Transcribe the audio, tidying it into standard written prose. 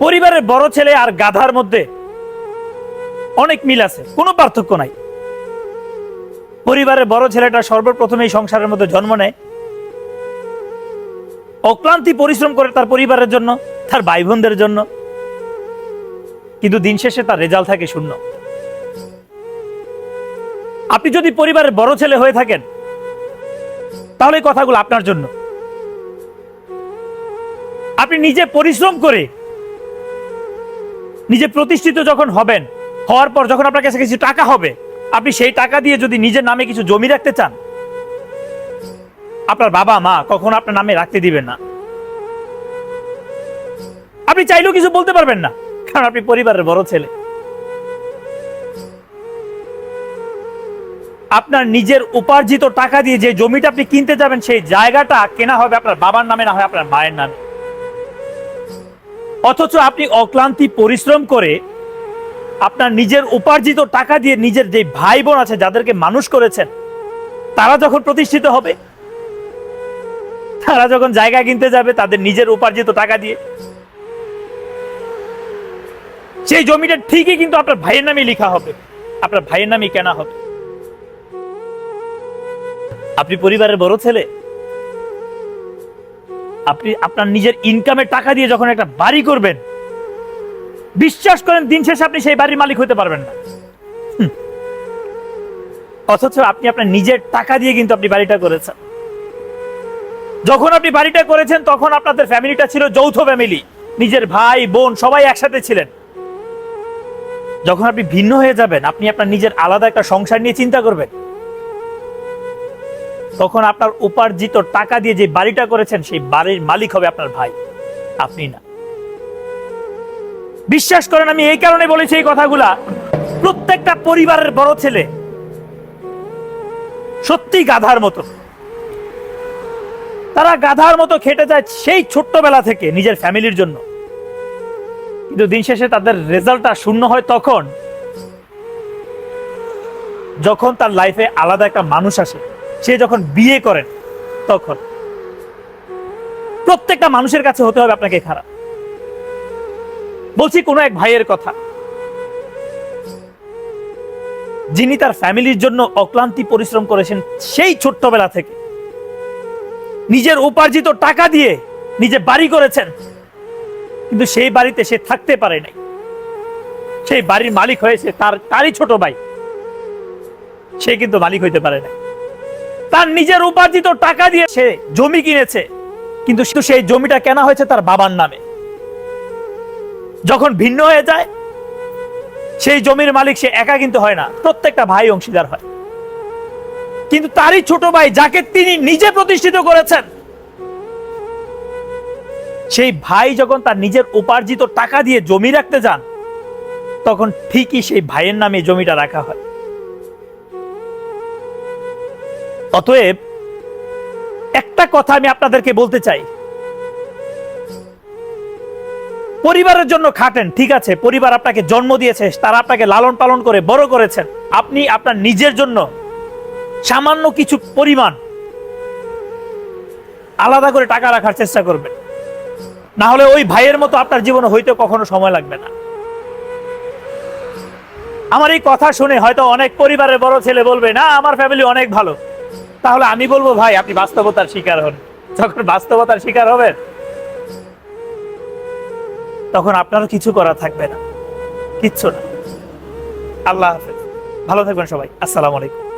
পরিবারের বড় ছেলে আর গাধার মধ্যে অনেক মিল আছে, কোনো পার্থক্য নাই। পরিবারের বড় ছেলেটা সর্বপ্রথম এই সংসারের মধ্যে জন্ম নেয়, অক্লান্তি পরিশ্রম করে তার পরিবারের জন্য, তার ভাই বোনদের জন্য, কিন্তু দিন শেষে তার রেজাল্ট থাকে শূন্য। আপনি যদি পরিবারের বড় ছেলে হয়ে থাকেন তাহলে এই কথাগুলো আপনার জন্য। আপনি নিজে পরিশ্রম করে নিজে প্রতিষ্ঠিত যখন হবেন, হওয়ার পর যখন আপনার কাছে কিছু টাকা হবে, আপনি সেই টাকা দিয়ে যদি নিজের নামে কিছু জমি রাখতে চান, আপনার বাবা মা কখনো আপনার নামে রাখতে দিবেন না। আপনি চাইলেও কিছু বলতে পারবেন না, কারণ আপনি পরিবারের বড় ছেলে। আপনার নিজের উপার্জিত টাকা দিয়ে যে জমিটা আপনি কিনতে যাবেন, সেই জায়গাটা কেনা হবে আপনার বাবার নামে, না হয় আপনার মায়ের নামে। অথচ আপনি অক্লান্তি পরিশ্রম করে আপনার নিজের উপার্জিত টাকা দিয়ে নিজের যে ভাই বোন আছে, যাদেরকে মানুষ করেছেন, তারা যখন প্রতিষ্ঠিত হবে, তারা যখন জায়গা কিনতে যাবে তাদের নিজের উপার্জিত টাকা দিয়ে, সেই জমিটা ঠিকই কিন্তু আপনার ভাইয়ের নামে লেখা হবে, আপনার ভাইয়ের নামে কেনা হবে। আপনি পরিবারের বড় ছেলে, আপনি আপনার নিজের ইনকামের টাকা দিয়ে যখন একটা বাড়ি করবেন, বিশ্বাস করেন দিন শেষে আপনি সেই বাড়ির মালিক হতে পারবেন না। অথচ আপনি আপনার নিজের টাকা দিয়ে কিন্তু আপনি বাড়িটা করেছেন। যখন আপনি বাড়িটা করেছেন তখন আপনাদের ফ্যামিলিটা ছিল যৌথ ফ্যামিলি, নিজের ভাই বোন সবাই একসাথে ছিলেন। যখন আপনি ভিন্ন হয়ে যাবেন, আপনি আপনার নিজের আলাদা একটা সংসার নিয়ে চিন্তা করবেন, তখন আপনার উপার্জিত টাকা দিয়ে যে বাড়িটা করেছেন, সেই বাড়ির মালিক হবে আপনার ভাই, আপনি না। বিশ্বাস করেন, আমি এই কারণে বলেছি এই কথাগুলা, প্রত্যেকটা পরিবারের বড় ছেলে সত্যি গাধার মতো। তারা গাধার মতো খেটে যায় সেই ছোট্টবেলা থেকে নিজের ফ্যামিলির জন্য, কিন্তু দিন শেষে তাদের রেজাল্টটা শূন্য হয় তখন, যখন তার লাইফে আলাদা একটা মানুষ আসে, সে যখন বিয়ে করেন, তখন প্রত্যেকটা মানুষের কাছে হতে হবে আপনাকে খারাপ। বলছি কোন এক ভাইয়ের কথা, যিনি তার ফ্যামিলির জন্য অক্লান্তি পরিশ্রম করেছেন সেই ছোট্টবেলা থেকে, নিজের উপার্জিত টাকা দিয়ে নিজে বাড়ি করেছেন, কিন্তু সেই বাড়িতে সে থাকতে পারে নাই। সেই বাড়ির মালিক হয়েছে তারই ছোট ভাই, সে কিন্তু মালিক হইতে পারে না। তার নিজের উপার্জিত টাকা দিয়ে সে জমি কিনেছে, কিন্তু সেই জমিটা কেনা হয়েছে তার বাবার নামে। যখন ভিন্ন হয়ে যায়, সেই জমির মালিক সে একা কিন্তু হয় না, প্রত্যেকটা ভাই অংশীদার হয়। কিন্তু তারই ছোট ভাই, যাকে তিনি নিজে প্রতিষ্ঠিত করেছেন, সেই ভাই যখন তার নিজের উপার্জিত টাকা দিয়ে জমি রাখতে যান, তখন ঠিকই সেই ভাইয়ের নামে জমিটা রাখা হয়। অতএব একটা কথা আমি আপনাদেরকে বলতে চাই, পরিবারের জন্য খাটেন, ঠিক আছে, পরিবার আপনাকে জন্ম দিয়েছে, তারা আপনাকে লালন পালন করে বড় করেছেন। আপনি আপনার নিজের জন্য সামান্য কিছু পরিমাণ আলাদা করে টাকা রাখার চেষ্টা করবেন, না হলে ওই ভাইয়ের মতো আপনার জীবনে হইতে কখনো সময় লাগবে না। আমার এই কথা শুনে হয়তো অনেক পরিবারের বড় ছেলে বলবে, না আমার ফ্যামিলি অনেক ভালো। তাহলে আমি বলবো, ভাই আপনি বাস্তবতার শিকার হন। যখন বাস্তবতার শিকার হবেন, তখন আপনারও কিছু করা থাকবে না, কিচ্ছু না। আল্লাহ হাফেজ, ভালো থাকবেন সবাই। আসসালামু আলাইকুম।